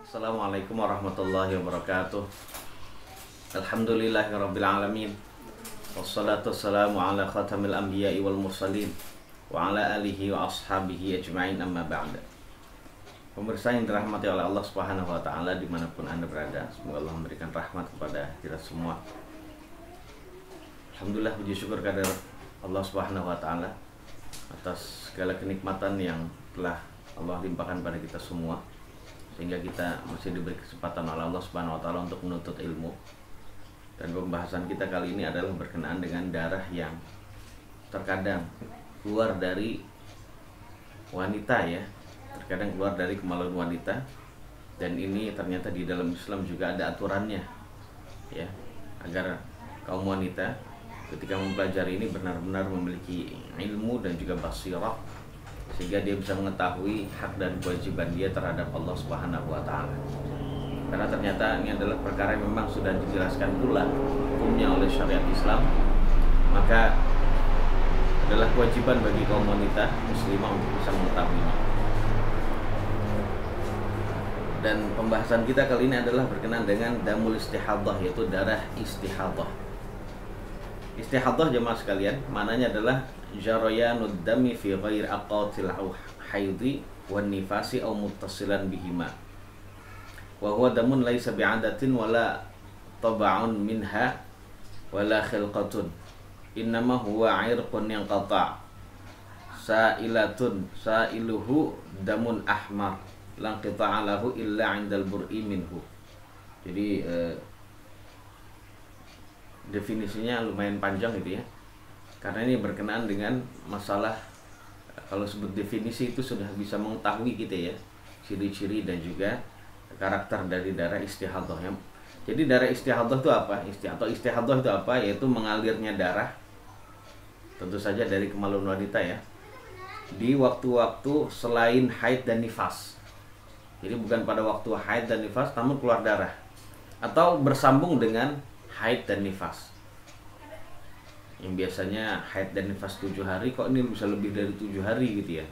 Assalamualaikum warahmatullahi wabarakatuh. Alhamdulillahirabbil alamin. Wassalatu wassalamu ala khatamil anbiya'i wal mursalin wa ala alihi wa ashabihi ajma'in, amma ba'da. Pemirsa yang dirahmati oleh Allah Subhanahu wa taala dimanapun Anda berada, semoga Allah memberikan rahmat kepada kita semua. Alhamdulillah, puji syukur kepada Allah Subhanahu wa taala atas segala kenikmatan yang telah Allah limpahkan pada kita semua, sehingga kita masih diberi kesempatan oleh Allah Subhanahu wa taala untuk menuntut ilmu. Dan pembahasan kita kali ini adalah berkenaan dengan darah yang terkadang keluar dari wanita, ya. Terkadang keluar dari kemaluan wanita, dan ini ternyata di dalam Islam juga ada aturannya, ya, agar kaum wanita ketika mempelajari ini benar-benar memiliki ilmu dan juga basirah, sehingga dia bisa mengetahui hak dan kewajiban dia terhadap Allah Subhanahu wa taala. Karena ternyata ini adalah perkara yang memang sudah dijelaskan pula hukumnya oleh syariat Islam, maka adalah kewajiban bagi kaum wanita muslimah untuk bisa mengetahuinya. Dan pembahasan kita kali ini adalah berkenaan dengan damul istihadah, yaitu darah istihadah. Istihadah, jemaah sekalian, maknanya adalah jarayanud dami fi ghairi aqatil haidhi wan nifasi aw muttasilan bihima. Wa huwa damun laisa bi'adatin wala tab'un minha wala khilqatun. Innama huwa 'irqun yanqata' sa'ilatun sa'iluhu damun ahmar la qita'a lahu illa 'indal bur'i minhu. Jadi definisinya lumayan panjang gitu, ya. Karena ini berkenaan dengan masalah, kalau sebut definisi itu sudah bisa mengetahui kita, ya, ciri-ciri dan juga karakter dari darah istihadah, ya. Jadi darah istihadah itu apa? Istihadah itu apa? Yaitu mengalirnya darah, tentu saja dari kemaluan wanita, ya, di waktu-waktu selain haid dan nifas. Jadi bukan pada waktu haid dan nifas namun keluar darah, atau bersambung dengan haid dan nifas. Yang biasanya haid dan nifas 7 hari, kok ini bisa lebih dari 7 hari gitu, ya.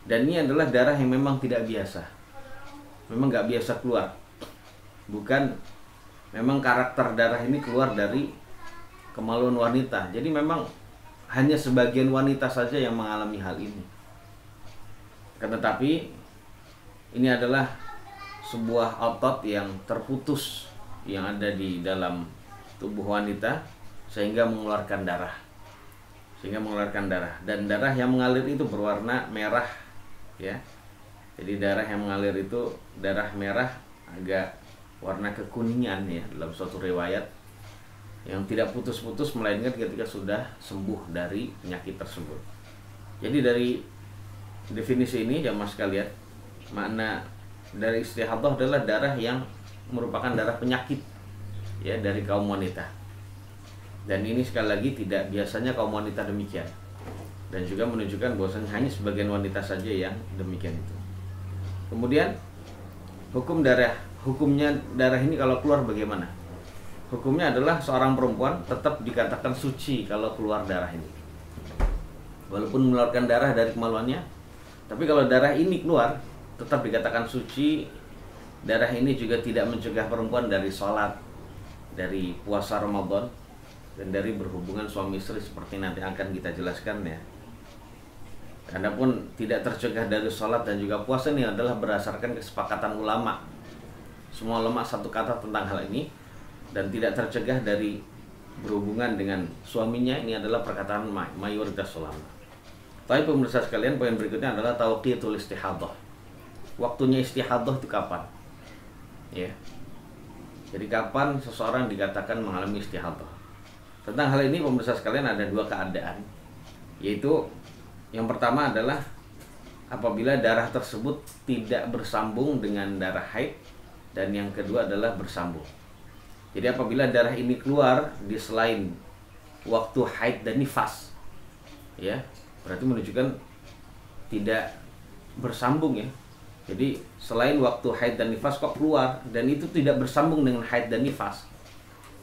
Dan ini adalah darah yang memang tidak biasa, memang nggak biasa keluar. Bukan, memang karakter darah ini keluar dari kemaluan wanita. Jadi memang hanya sebagian wanita saja yang mengalami hal ini. Tetapi ini adalah sebuah otot yang terputus yang ada di dalam tubuh wanita, sehingga mengeluarkan darah. Dan darah yang mengalir itu berwarna merah, ya. Jadi darah yang mengalir itu darah merah, agak warna kekuningan, ya, dalam suatu riwayat, yang tidak putus-putus melainkan ketika sudah sembuh dari penyakit tersebut. Jadi dari definisi ini, jamaah sekalian, makna dari istihadah adalah darah yang merupakan darah penyakit, ya, dari kaum wanita. Dan ini sekali lagi tidak biasanya kaum wanita demikian, dan juga menunjukkan bahwasanya hanya sebagian wanita saja yang demikian itu. Kemudian hukumnya darah ini kalau keluar bagaimana? Hukumnya adalah seorang perempuan tetap dikatakan suci kalau keluar darah ini, walaupun mengeluarkan darah dari kemaluannya. Tapi kalau darah ini keluar tetap dikatakan suci. Darah ini juga tidak mencegah perempuan dari sholat, dari puasa Ramadan, dan dari berhubungan suami istri seperti nanti akan kita jelaskan, ya. Adapun tidak tercegah dari sholat dan juga puasa, ini adalah berdasarkan kesepakatan ulama. Semua ulama satu kata tentang hal ini. Dan tidak tercegah dari berhubungan dengan suaminya, ini adalah perkataan mayoritas ulama. Tapi pemirsa sekalian, poin berikutnya adalah tauqitul istihadah. Waktunya istihadah itu kapan? Ya. Jadi kapan seseorang dikatakan mengalami istihadah? Tentang hal ini pemirsa sekalian ada dua keadaan, yaitu yang pertama adalah apabila darah tersebut tidak bersambung dengan darah haid, dan yang kedua adalah bersambung. Jadi apabila darah ini keluar di selain waktu haid dan nifas, ya, berarti menunjukkan tidak bersambung, ya. Jadi selain waktu haid dan nifas kok keluar, dan itu tidak bersambung dengan haid dan nifas,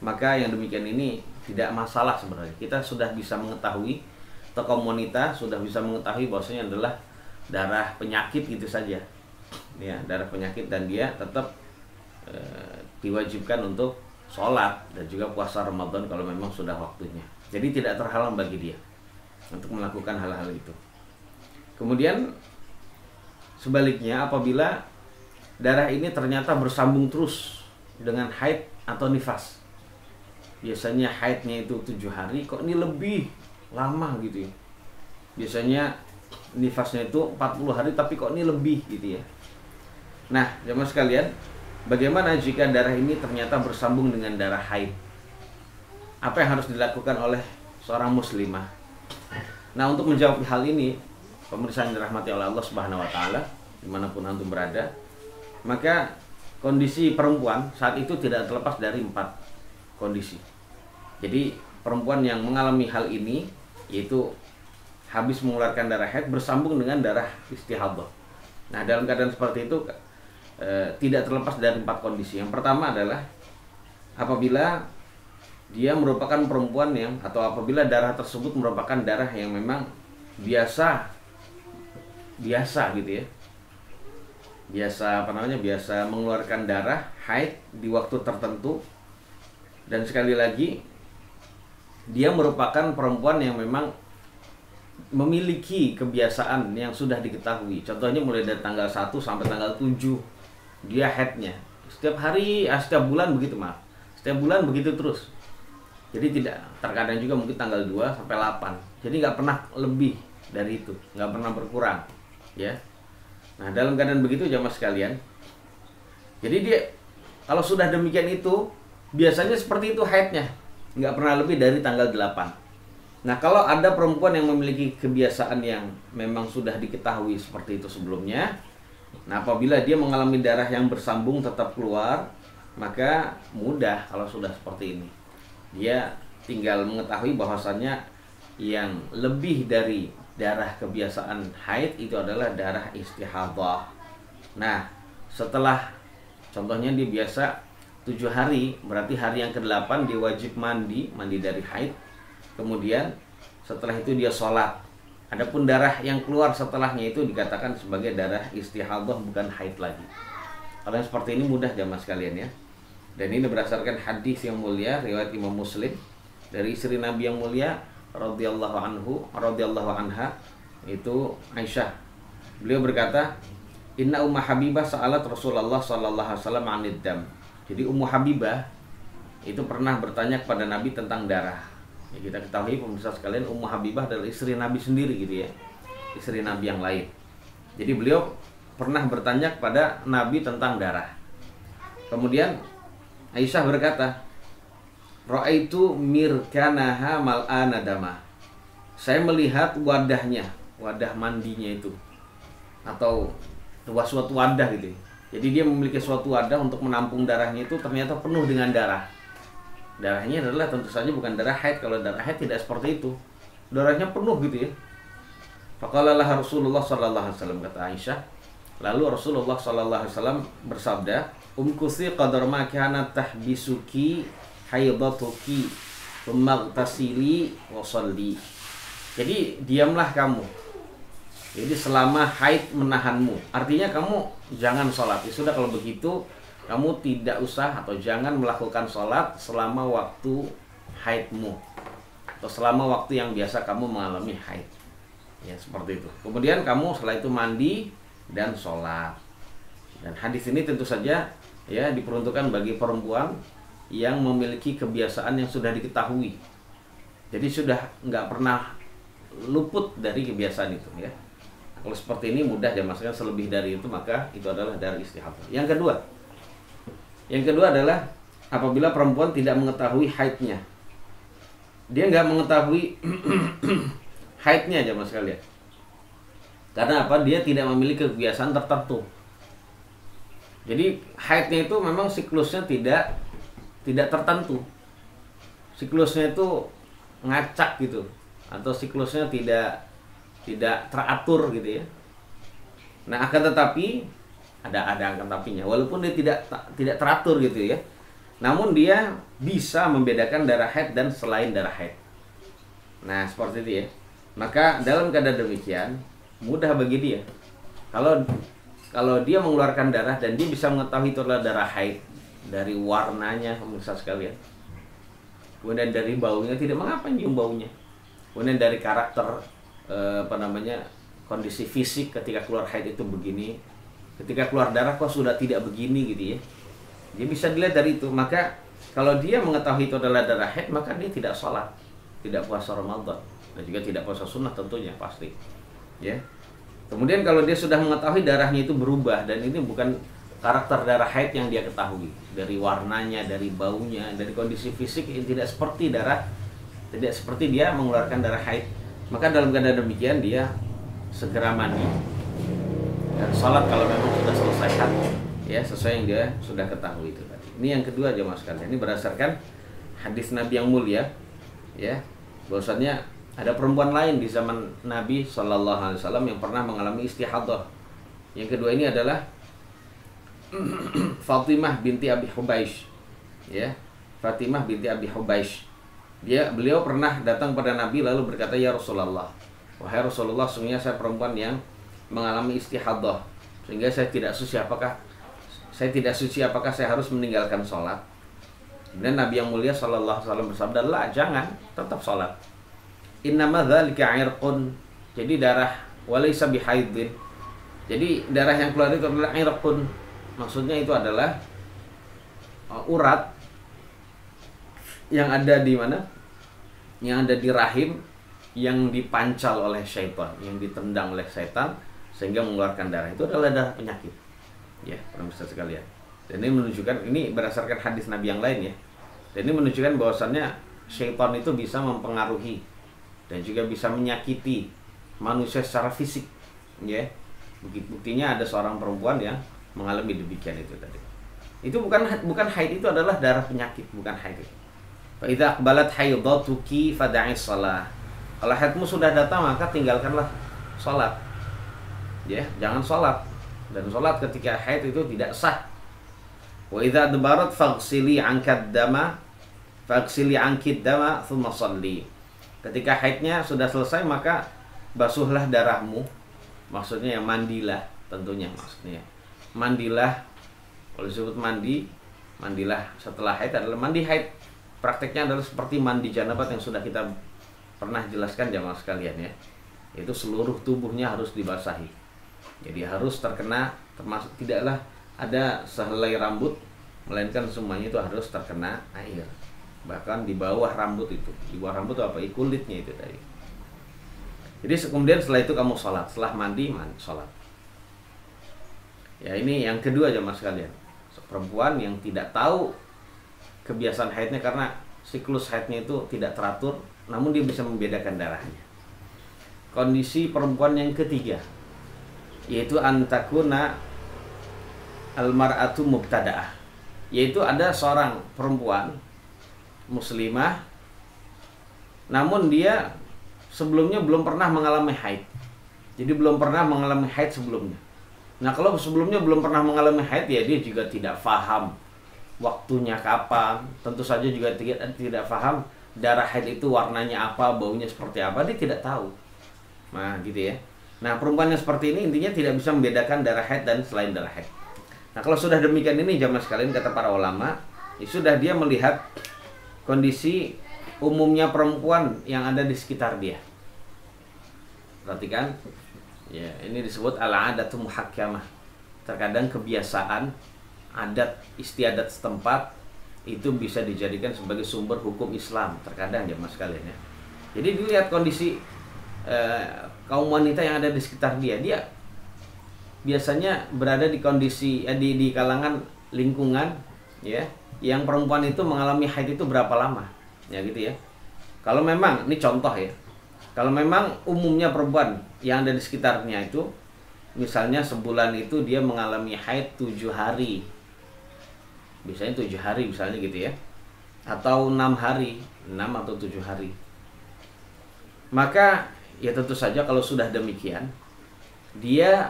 maka yang demikian ini tidak masalah sebenarnya. Kita sudah bisa mengetahui, atau kaum wanita sudah bisa mengetahui bahwasanya adalah darah penyakit gitu saja. ya, darah penyakit, dan dia tetap diwajibkan untuk sholat dan juga puasa Ramadan kalau memang sudah waktunya. Jadi tidak terhalang bagi dia untuk melakukan hal-hal itu. Kemudian sebaliknya, apabila darah ini ternyata bersambung terus dengan haid atau nifas, biasanya haidnya itu 7 hari, kok ini lebih lama gitu ya. Biasanya nifasnya itu 40 hari, tapi kok ini lebih gitu ya. Nah, jemaah sekalian, bagaimana jika darah ini ternyata bersambung dengan darah haid? Apa yang harus dilakukan oleh seorang muslimah? Nah, untuk menjawab hal ini, pemirsa yang dirahmati oleh Allah Subhanahu wa taala, dimanapun antum berada, maka kondisi perempuan saat itu tidak terlepas dari 4 kondisi. Jadi perempuan yang mengalami hal ini, yaitu habis mengeluarkan darah haid bersambung dengan darah istihadah. Nah, dalam keadaan seperti itu tidak terlepas dari 4 kondisi. Yang pertama adalah apabila dia merupakan perempuan yang, atau apabila darah tersebut merupakan darah yang memang biasa gitu ya. Biasa biasa mengeluarkan darah haid di waktu tertentu. Dan sekali lagi, dia merupakan perempuan yang memang memiliki kebiasaan yang sudah diketahui. Contohnya mulai dari tanggal 1 sampai tanggal 7 dia haidnya. Setiap hari, setiap bulan begitu, maaf. Setiap bulan begitu terus. Jadi tidak, terkadang juga mungkin tanggal 2 sampai 8. Jadi nggak pernah lebih dari itu, nggak pernah berkurang, ya. Nah, dalam keadaan begitu jamaah sekalian, jadi dia kalau sudah demikian itu biasanya seperti itu haidnya, nggak pernah lebih dari tanggal 8. Nah, kalau ada perempuan yang memiliki kebiasaan yang memang sudah diketahui seperti itu sebelumnya, nah apabila dia mengalami darah yang bersambung tetap keluar, maka mudah kalau sudah seperti ini. Dia tinggal mengetahui bahwasannya yang lebih dari darah kebiasaan haid itu adalah darah istihadah. Nah, setelah contohnya dia biasa 7 hari, berarti hari yang ke-8 dia wajib mandi dari haid. Kemudian setelah itu dia sholat. Adapun darah yang keluar setelahnya itu dikatakan sebagai darah istihadah, bukan haid lagi. Kalau yang seperti ini mudah jamaah sekalian ya. Dan ini berdasarkan hadis yang mulia riwayat Imam Muslim dari istri Nabi yang mulia radhiyallahu anha, itu Aisyah. Beliau berkata, "Inna Ummu Habibah sa'alat Rasulullah sallallahu alaihi wasallam 'anid dam." Jadi Ummu Habibah itu pernah bertanya kepada Nabi tentang darah. Ya, kita ketahui pemirsa sekalian, Ummu Habibah adalah istri Nabi sendiri gitu ya, istri Nabi yang lain. Jadi beliau pernah bertanya kepada Nabi tentang darah. Kemudian Aisyah berkata, "Ra'aitu mirkanaha mal'ana dama." Saya melihat wadahnya, wadah mandinya itu, atau suatu wadah gitu. Jadi dia memiliki suatu wadah untuk menampung darahnya itu ternyata penuh dengan darah. Darahnya adalah tentu saja bukan darah haid. Kalau darah haid tidak seperti itu, darahnya penuh gitu ya. Faqalalah Rasulullah sallallahu alaihi wasallam, kata Aisyah. Lalu Rasulullah sallallahu alaihi wasallam bersabda, "Umkusi qadar ma kanat tahbisuki haidatuki, tsummaghtasili wa shalli." Jadi diamlah kamu. Jadi selama haid menahanmu, artinya kamu jangan sholat. Ya sudah, kalau begitu kamu tidak usah atau jangan melakukan sholat selama waktu haidmu, atau selama waktu yang biasa kamu mengalami haid. Ya seperti itu. Kemudian kamu setelah itu mandi dan sholat. Dan hadis ini tentu saja ya diperuntukkan bagi perempuan yang memiliki kebiasaan yang sudah diketahui. Jadi sudah nggak pernah luput dari kebiasaan itu ya. Kalau seperti ini mudah jamaah sekalian. Selebih dari itu maka itu adalah darah istihadah. Yang kedua adalah apabila perempuan tidak mengetahui haidnya. Dia nggak mengetahui haidnya jamaah sekalian. Karena apa? Dia tidak memiliki kebiasaan tertentu. Jadi haidnya itu memang siklusnya tidak tertentu. Siklusnya itu ngacak gitu, atau siklusnya tidak teratur gitu ya. Nah, akan tetapi ada akan tapinya, walaupun dia tidak teratur gitu ya. Namun dia bisa membedakan darah haid dan selain darah haid. Nah, seperti itu ya. Maka dalam keadaan demikian mudah bagi dia. kalau dia mengeluarkan darah dan dia bisa mengetahui itu adalah darah haid dari warnanya, pemirsa sekalian, kemudian dari baunya, tidak mengapa nyium baunya, kemudian dari karakter kondisi fisik ketika keluar haid itu begini, ketika keluar darah kok sudah tidak begini gitu ya. Dia bisa dilihat dari itu. Maka kalau dia mengetahui itu adalah darah haid, maka dia tidak sholat, tidak puasa Ramadan, dan juga tidak puasa sunnah tentunya pasti ya. Kemudian kalau dia sudah mengetahui darahnya itu berubah, dan ini bukan karakter darah haid yang dia ketahui, dari warnanya, dari baunya, dari kondisi fisik yang tidak seperti darah, tidak seperti dia mengeluarkan darah haid, maka dalam keadaan demikian dia segera mandi dan sholat kalau memang sudah selesai haid ya, sesuai yang dia sudah ketahui itu tadi. Ini yang kedua jemaah sekalian, ini berdasarkan hadis Nabi yang mulia ya, bahwasannya ada perempuan lain di zaman Nabi SAW yang pernah mengalami istihadah. Yang kedua ini adalah Fatimah binti Abi Hubaish ya, Fatimah binti Abi Hubaish. Beliau pernah datang pada Nabi lalu berkata, ya Rasulullah, wahai Rasulullah, sungguhnya saya perempuan yang mengalami istihadah, sehingga saya tidak suci, apakah saya harus meninggalkan sholat? Kemudian Nabi yang mulia SAW bersabda, la, jangan, tetap sholat. Innama dzalika irqun, jadi darah, walaysa bihaidin, jadi darah yang keluar itu adalah irqun, maksudnya itu adalah urat yang ada di mana? Yang ada di rahim, yang dipancal oleh syaitan, yang ditendang oleh syaitan sehingga mengeluarkan darah. Itu adalah darah penyakit. Ya, pemirsa sekalian. Dan ini menunjukkan, ini berdasarkan hadis Nabi yang lain ya. Dan ini menunjukkan bahwasannya syaitan itu bisa mempengaruhi dan juga bisa menyakiti manusia secara fisik. Ya. Buktinya ada seorang perempuan yang mengalami demikian itu tadi. Itu bukan haid, itu adalah darah penyakit, bukan haid. Fa idza aqbalat haidatuki fad'is shalah. Kalau haidmu sudah datang maka tinggalkanlah salat. Ya, jangan salat. Dan salat ketika haid itu tidak sah. Wa idza adbarat faghsili 'ankad dama thumma shalli. Ketika haidnya sudah selesai maka basuhlah darahmu. Maksudnya ya mandilah, tentunya maksudnya. Mandilah, kalau disebut mandi, mandilah setelah haid adalah mandi haid. Prakteknya adalah seperti mandi janabat yang sudah kita pernah jelaskan jamaah sekalian ya. Itu seluruh tubuhnya harus dibasahi. Jadi harus terkena, termasuk tidaklah ada sehelai rambut, melainkan semuanya itu harus terkena air. Bahkan di bawah rambut itu, di bawah rambut itu apa? Kulitnya itu tadi. Jadi kemudian setelah itu kamu sholat, setelah mandi sholat. Ya, ini yang kedua jamaah sekalian. Perempuan yang tidak tahu kebiasaan haidnya karena siklus haidnya itu tidak teratur, namun dia bisa membedakan darahnya. Kondisi perempuan yang ketiga, yaitu antakuna almar'atu mubtada'ah, yaitu ada seorang perempuan muslimah, namun dia sebelumnya belum pernah mengalami haid. Jadi belum pernah mengalami haid sebelumnya. Nah, kalau sebelumnya belum pernah mengalami haid, ya dia juga tidak paham waktunya kapan. Tentu saja juga tidak paham darah haid itu warnanya apa, baunya seperti apa, dia tidak tahu. Nah, gitu ya. Nah, perempuan yang seperti ini intinya tidak bisa membedakan darah haid dan selain darah haid. Nah, kalau sudah demikian ini jamaah sekalian, kata para ulama, ya sudah dia melihat kondisi umumnya perempuan yang ada di sekitar dia. Perhatikan, ya ini disebut al-adatu muhakkamah. Terkadang kebiasaan, adat istiadat setempat itu bisa dijadikan sebagai sumber hukum Islam. Terkadang jemaah sekalian ya. Jadi dilihat kondisi kaum wanita yang ada di sekitar dia. Dia biasanya berada di kondisi di kalangan lingkungan ya, yang perempuan itu mengalami haid itu berapa lama. Ya gitu ya. Kalau memang, ini contoh ya, kalau memang umumnya perempuan yang ada di sekitarnya itu, misalnya sebulan itu dia mengalami haid 7 hari, biasanya 7 hari misalnya gitu ya, atau 6 hari, 6 atau 7 hari, maka ya tentu saja kalau sudah demikian, dia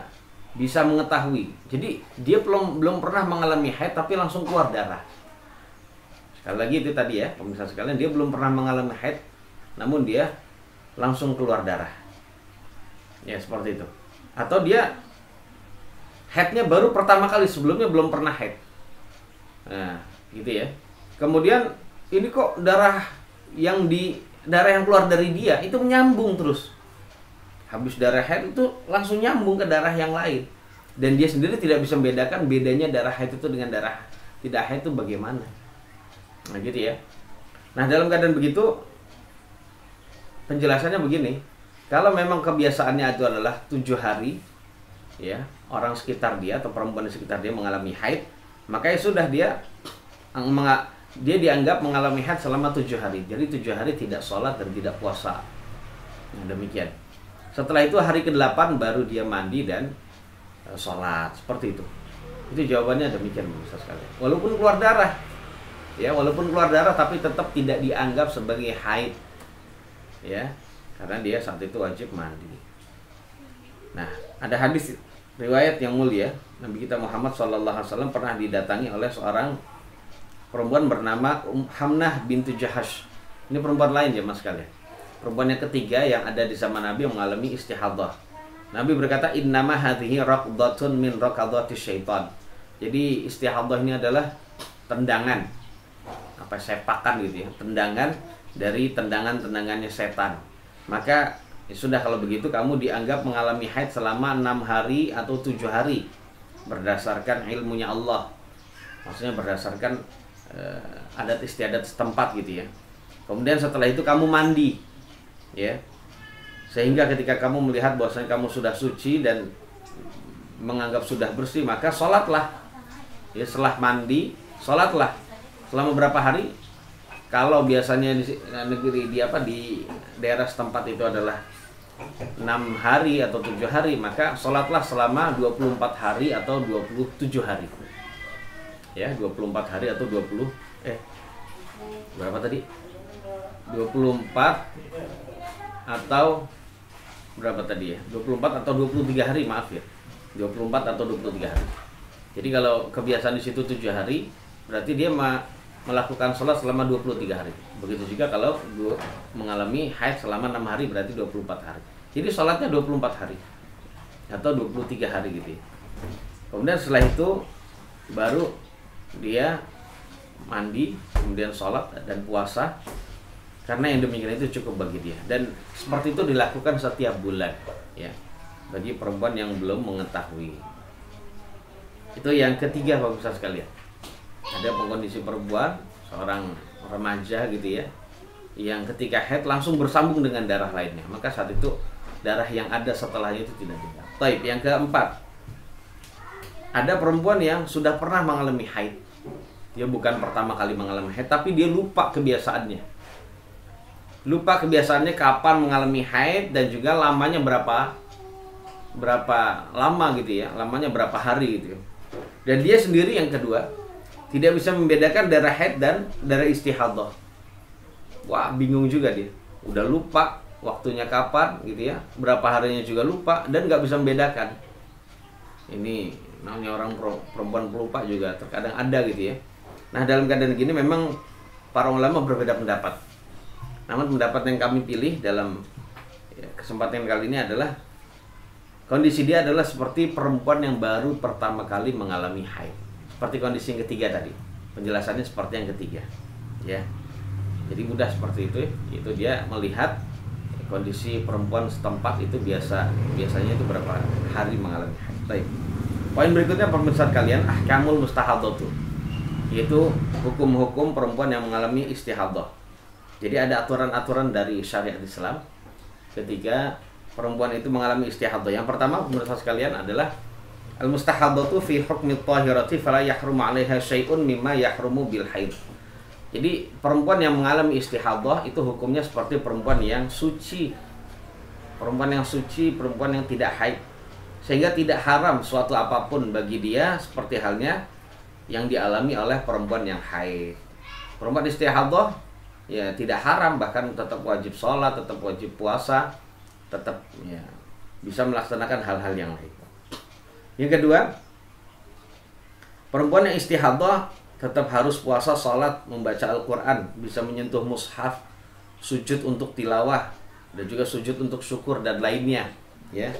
bisa mengetahui. Jadi dia belum pernah mengalami haid tapi langsung keluar darah. Sekali lagi itu tadi ya, pemirsa sekalian, dia belum pernah mengalami haid, namun dia langsung keluar darah. Ya, seperti itu. Atau dia Haidnya baru pertama kali, sebelumnya belum pernah haid. Nah, gitu ya. Kemudian ini kok darah yang keluar dari dia itu menyambung terus. Habis darah haid itu langsung nyambung ke darah yang lain. Dan dia sendiri tidak bisa membedakan bedanya darah haid itu dengan darah tidak haid itu bagaimana. Nah, gitu ya. Nah, dalam keadaan begitu penjelasannya begini. Kalau memang kebiasaannya itu adalah 7 hari, ya, orang sekitar dia atau perempuan di sekitar dia mengalami haid, maka ya sudah dia dianggap mengalami haid selama 7 hari. Jadi 7 hari tidak sholat dan tidak puasa. Nah, demikian. Setelah itu hari ke-8 baru dia mandi dan sholat. Seperti itu. Itu jawabannya demikian, pemirsa sekalian. Walaupun keluar darah, ya, walaupun keluar darah tapi tetap tidak dianggap sebagai haid, ya, karena dia saat itu wajib mandi. Nah, ada hadis riwayat yang mulia, Nabi kita Muhammad SAW pernah didatangi oleh seorang perempuan bernama Hamnah bintu Jahash. Ini perempuan lain ya mas sekalian. Perempuan yang ketiga yang ada di zaman Nabi yang mengalami istihadah. Nabi berkata, innama hadhihi raqdatun min raqadati syaitan. Jadi istihadah ini adalah tendangan, apa, sepakan gitu ya, tendangan dari tendangannya setan. Maka ya sudah, kalau begitu kamu dianggap mengalami haid selama 6 hari atau 7 hari berdasarkan ilmunya Allah. Maksudnya berdasarkan adat istiadat setempat gitu ya. Kemudian setelah itu kamu mandi, ya, sehingga ketika kamu melihat bahwasanya kamu sudah suci dan menganggap sudah bersih, maka sholatlah. Ya, setelah mandi sholatlah selama berapa hari? Kalau biasanya di negeri di daerah setempat itu adalah 6 hari atau 7 hari, maka sholatlah selama 24 hari atau 27 hari. Ya, 24 hari atau berapa tadi? 24 atau berapa tadi ya? 24 atau 23 hari, maaf ya. 24 atau 23 hari. Jadi kalau kebiasaan di situ 7 hari, berarti dia melakukan sholat selama 23 hari. Begitu juga kalau mengalami haid selama 6 hari, berarti 24 hari. Jadi sholatnya 24 hari atau 23 hari gitu ya. Kemudian setelah itu baru dia mandi, kemudian sholat dan puasa, karena yang demikian itu cukup bagi dia. Dan seperti itu dilakukan setiap bulan ya, bagi perempuan yang belum mengetahui. Itu yang ketiga, Bapak Ibu sekalian. Ada kondisi perempuan, seorang remaja gitu ya, yang ketika haid langsung bersambung dengan darah lainnya, maka saat itu darah yang ada setelahnya itu tidak ada. Baik, yang keempat, ada perempuan yang sudah pernah mengalami haid. Dia bukan pertama kali mengalami haid, tapi dia lupa kebiasaannya. Lupa kebiasaannya kapan mengalami haid dan juga lamanya berapa lama gitu ya, lamanya berapa hari gitu. Dan dia sendiri yang kedua tidak bisa membedakan darah haid dan darah istihadah. Wah, bingung juga dia. Udah lupa waktunya kapan gitu ya, berapa harinya juga lupa dan nggak bisa membedakan. Ini namanya orang perempuan pelupa juga terkadang ada gitu ya. Nah, dalam keadaan gini memang para ulama berbeda pendapat. Namun pendapat yang kami pilih dalam kesempatan kali ini adalah kondisi dia adalah seperti perempuan yang baru pertama kali mengalami haid. Seperti kondisi yang ketiga tadi. Penjelasannya seperti yang ketiga. Ya. Jadi mudah seperti itu. Itu dia melihat kondisi perempuan setempat itu biasanya itu berapa hari mengalami haid. Baik. Poin berikutnya pemirsa kalian, ahkamul mustahadatu. Yaitu hukum-hukum perempuan yang mengalami istihadah. Jadi ada aturan-aturan dari syariat Islam ketika perempuan itu mengalami istihadah. Yang pertama pemirsa sekalian adalah al-mustahadatu fi hukmi tahirati fala yahrumu 'alaiha syai'un mimma yahrumu bil haid. Jadi perempuan yang mengalami istihadah itu hukumnya seperti perempuan yang suci. Perempuan yang suci, perempuan yang tidak haid. Sehingga tidak haram suatu apapun bagi dia seperti halnya yang dialami oleh perempuan yang haid. Perempuan istihadah ya tidak haram, bahkan tetap wajib sholat, tetap wajib puasa, tetap ya bisa melaksanakan hal-hal yang lain. Yang kedua, perempuan yang istihadah tetap harus puasa, sholat, membaca Al-Quran, bisa menyentuh mushaf, sujud untuk tilawah, dan juga sujud untuk syukur dan lainnya, ya.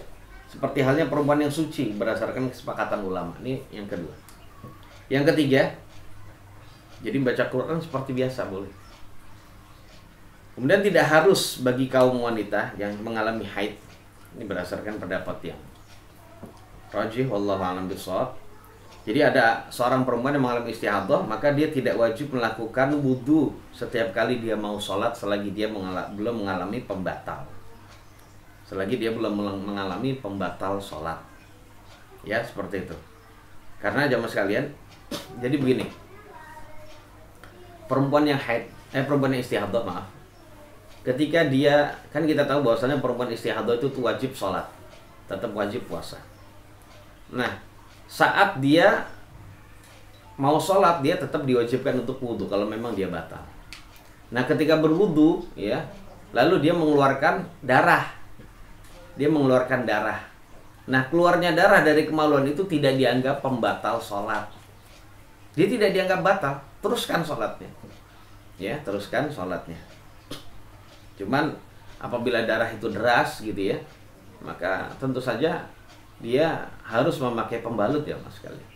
seperti halnya perempuan yang suci berdasarkan kesepakatan ulama. Ini yang kedua. Yang ketiga, jadi baca Quran seperti biasa boleh. Kemudian tidak harus bagi kaum wanita yang mengalami haid. Ini berdasarkan pendapat yang rajih, wallahu a'lam bishawab. Jadi ada seorang perempuan yang mengalami istihadah, maka dia tidak wajib melakukan wudu setiap kali dia mau sholat selagi dia belum mengalami pembatal. Selagi dia belum mengalami pembatal sholat. Ya, seperti itu. Karena jamaah sekalian, jadi begini. Perempuan yang haid, perempuan yang istihadah, maaf. Ketika dia, kan kita tahu bahwasanya perempuan istihadah itu wajib sholat, tetap wajib puasa. Nah, saat dia mau sholat, dia tetap diwajibkan untuk wudhu kalau memang dia batal. Nah, ketika berwudhu, ya, lalu dia mengeluarkan darah. Dia mengeluarkan darah. Nah, keluarnya darah dari kemaluan itu tidak dianggap pembatal sholat. Dia tidak dianggap batal. Teruskan sholatnya. Ya, teruskan sholatnya. Cuman apabila darah itu deras gitu ya, maka tentu saja dia harus memakai pembalut ya mas sekalian.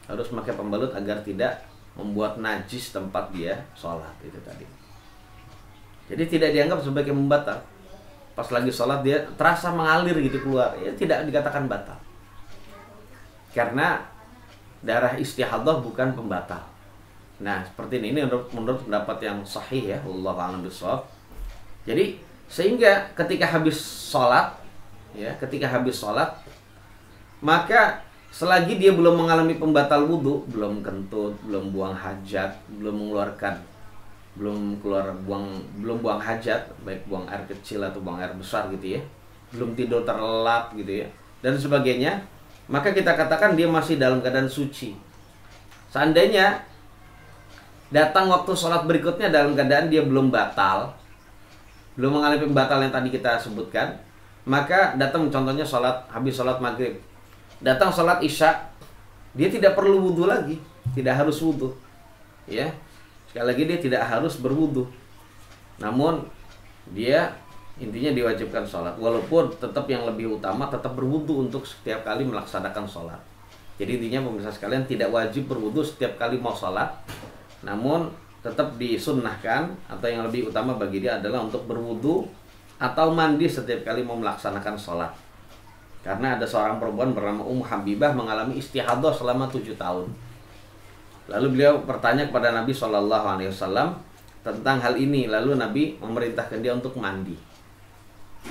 Harus memakai pembalut agar tidak membuat najis tempat dia sholat itu tadi. Jadi tidak dianggap sebagai membatal. Pas lagi sholat dia terasa mengalir gitu keluar, ya tidak dikatakan batal. Karena darah istihadah bukan pembatal. Nah seperti ini menurut pendapat yang sahih ya, wallahu a'lam bishawab. Jadi sehingga ketika habis sholat, ya ketika habis sholat, maka selagi dia belum mengalami pembatal wudhu, belum kentut, belum buang hajat, belum buang hajat, baik buang air kecil atau buang air besar gitu ya, belum tidur terlelap gitu ya, dan sebagainya, maka kita katakan dia masih dalam keadaan suci. Seandainya datang waktu sholat berikutnya dalam keadaan dia belum batal, belum mengalami pembatal yang tadi kita sebutkan, maka datang contohnya habis sholat maghrib, datang sholat isya, dia tidak perlu wudhu lagi, tidak harus wudhu, ya sekali lagi dia tidak harus berwudhu, namun dia intinya diwajibkan sholat, walaupun tetap yang lebih utama tetap berwudhu untuk setiap kali melaksanakan sholat. Jadi intinya pemirsa sekalian tidak wajib berwudhu setiap kali mau sholat, namun tetap disunnahkan atau yang lebih utama bagi dia adalah untuk berwudhu atau mandi setiap kali mau melaksanakan sholat. Karena ada seorang perempuan bernama Ummu Habibah mengalami istihadah selama 7 tahun. Lalu beliau bertanya kepada Nabi SAW tentang hal ini. Lalu Nabi memerintahkan dia untuk mandi.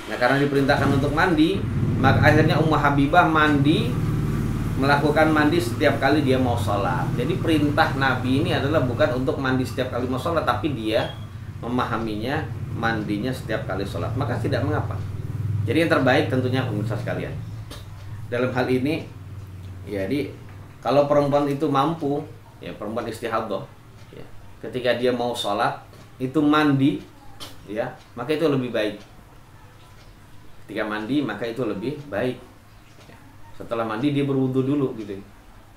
Nah karena diperintahkan untuk mandi, maka akhirnya Ummu Habibah melakukan mandi setiap kali dia mau sholat. Jadi perintah Nabi ini adalah bukan untuk mandi setiap kali mau sholat, tapi dia memahaminya mandinya setiap kali sholat. Maka tidak mengapa. Jadi yang terbaik tentunya pemirsa sekalian dalam hal ini, jadi kalau perempuan itu mampu, ya perempuan istihadah, ya, ketika dia mau sholat itu mandi, ya maka itu lebih baik. Ketika mandi maka itu lebih baik. Ya, setelah mandi dia berwudu dulu gitu.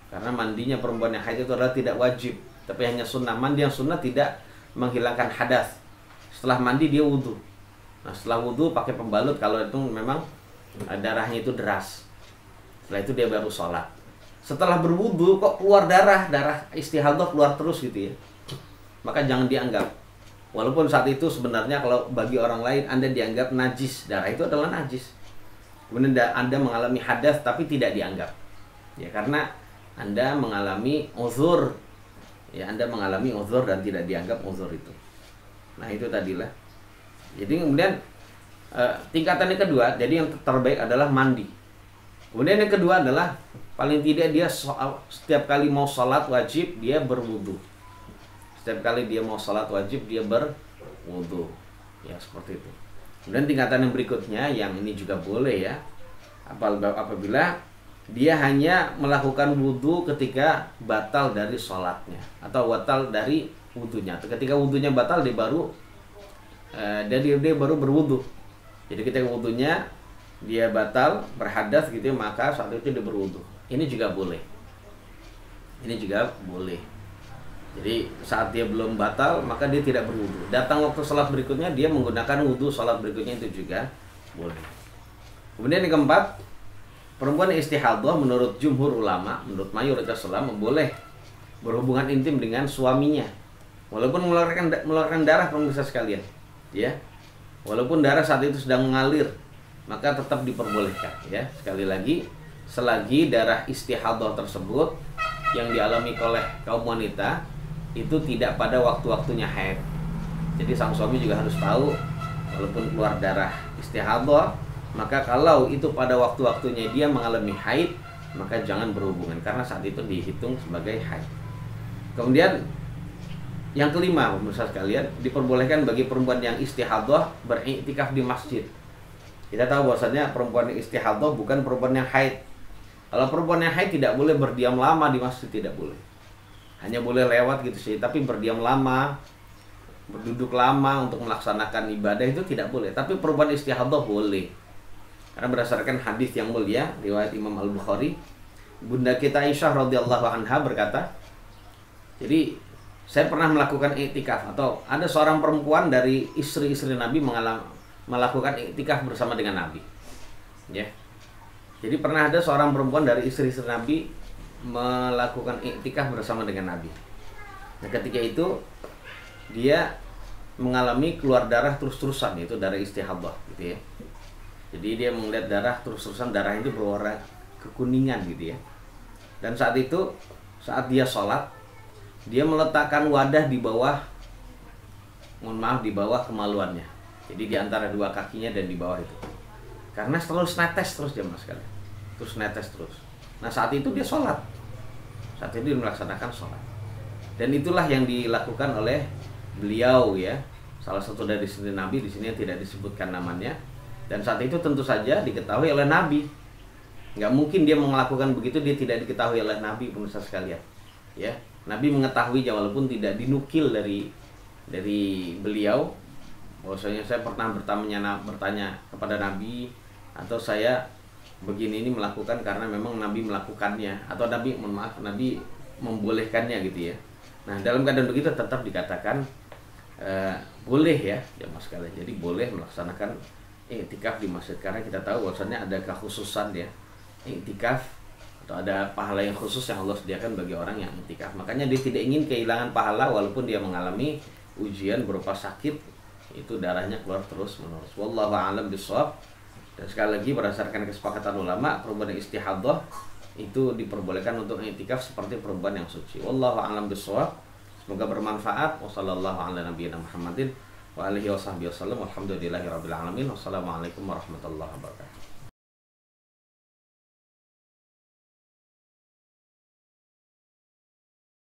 Karena mandinya perempuan yang haid itu adalah tidak wajib, tapi hanya sunnah. Mandi yang sunnah tidak menghilangkan hadas. Setelah mandi dia wudu. Nah setelah wudhu pakai pembalut kalau itu memang darahnya itu deras. Setelah itu dia baru sholat. Setelah berwudhu kok keluar darah istihadah keluar terus gitu ya, maka jangan dianggap. Walaupun saat itu sebenarnya kalau bagi orang lain Anda dianggap najis, darah itu adalah najis. Kemudian Anda mengalami hadas tapi tidak dianggap. Ya karena Anda mengalami uzur. Ya Anda mengalami uzur dan tidak dianggap uzur itu. Nah itu tadilah. Jadi kemudian tingkatan yang kedua, jadi yang terbaik adalah mandi. Kemudian yang kedua adalah paling tidak dia setiap kali mau sholat wajib dia berwudu. Setiap kali dia mau sholat wajib dia berwudu. Ya seperti itu. Kemudian tingkatan yang berikutnya yang ini juga boleh ya, apabila dia hanya melakukan wudu ketika batal dari sholatnya atau batal dari wudunya. Ketika wudunya batal dia baru berwudu. Jadi ketika wudunya dia batal berhadas gitu maka saat itu dia berwudu. Ini juga boleh. Ini juga boleh. Jadi saat dia belum batal maka dia tidak berwudu. Datang waktu sholat berikutnya dia menggunakan wudu sholat berikutnya itu juga boleh. Kemudian yang keempat, perempuan istihadah menurut jumhur ulama, menurut mayoritas ulama boleh berhubungan intim dengan suaminya, walaupun mengeluarkan darah, pemirsa sekalian, ya. Walaupun darah saat itu sedang mengalir, maka tetap diperbolehkan, ya. Sekali lagi, selagi darah istihadah tersebut yang dialami oleh kaum wanita itu tidak pada waktu-waktunya haid. Jadi sang suami juga harus tahu, walaupun keluar darah istihadah, maka kalau itu pada waktu-waktunya dia mengalami haid, maka jangan berhubungan, karena saat itu dihitung sebagai haid. Kemudian yang kelima, pemirsa sekalian, diperbolehkan bagi perempuan yang istihadah beriktikaf di masjid. Kita tahu bahwasanya perempuan yang istihadah bukan perempuan yang haid. Kalau perempuan yang haid tidak boleh berdiam lama di masjid, tidak boleh. Hanya boleh lewat gitu sih, tapi berdiam lama, berduduk lama untuk melaksanakan ibadah itu tidak boleh. Tapi perempuan istihadah boleh. Karena berdasarkan hadis yang mulia riwayat Imam Al-Bukhari, Bunda kita Aisyah radhiyallahu anha berkata, jadi saya pernah melakukan iktikaf, atau ada seorang perempuan dari istri-istri Nabi melakukan iktikaf bersama dengan Nabi, ya. Jadi pernah ada seorang perempuan dari istri-istri Nabi melakukan iktikaf bersama dengan Nabi. Nah, ketika itu dia mengalami keluar darah terus-terusan, yaitu darah istihadah, gitu ya. Jadi dia melihat darah terus-terusan, darah itu berwarna kekuningan, gitu ya. Dan saat itu, saat dia sholat, dia meletakkan wadah di bawah, di bawah kemaluannya. Jadi di antara dua kakinya dan di bawah itu. Karena selalu netes terus jemaah sekalian. Terus netes terus. Nah, saat itu dia sholat. Saat itu dia melaksanakan sholat. Dan itulah yang dilakukan oleh beliau, ya. Salah satu dari istri Nabi, di sini tidak disebutkan namanya. Dan saat itu tentu saja diketahui oleh Nabi. Nggak mungkin dia melakukan begitu dia tidak diketahui oleh Nabi, pemirsa sekalian. Ya. Nabi mengetahui, walaupun tidak dinukil dari beliau, bahwasanya saya pernah bertanya kepada Nabi, atau saya begini ini melakukan karena memang Nabi melakukannya, atau Nabi membolehkannya, gitu ya. Nah, dalam keadaan begitu tetap dikatakan boleh, ya mas sekalian. Jadi boleh melaksanakan iktikaf di masjid, karena kita tahu bahwasanya ada kekhususan, ya, iktikaf, atau ada pahala yang khusus yang Allah sediakan bagi orang yang iktikaf. Makanya dia tidak ingin kehilangan pahala walaupun dia mengalami ujian berupa sakit, itu darahnya keluar terus menerus. Wallahu a'lam bishawab. Dan sekali lagi berdasarkan kesepakatan ulama, perempuan yang istihadah itu diperbolehkan untuk iktikaf seperti perempuan yang suci. Wallahu a'lam bishawab. Semoga bermanfaat. Wassallallahu ala nabiyina Muhammadin wa alihi wasahbihi wasallam. Walhamdulillahirabbil alamin. Wassalamualaikum warahmatullahi wabarakatuh.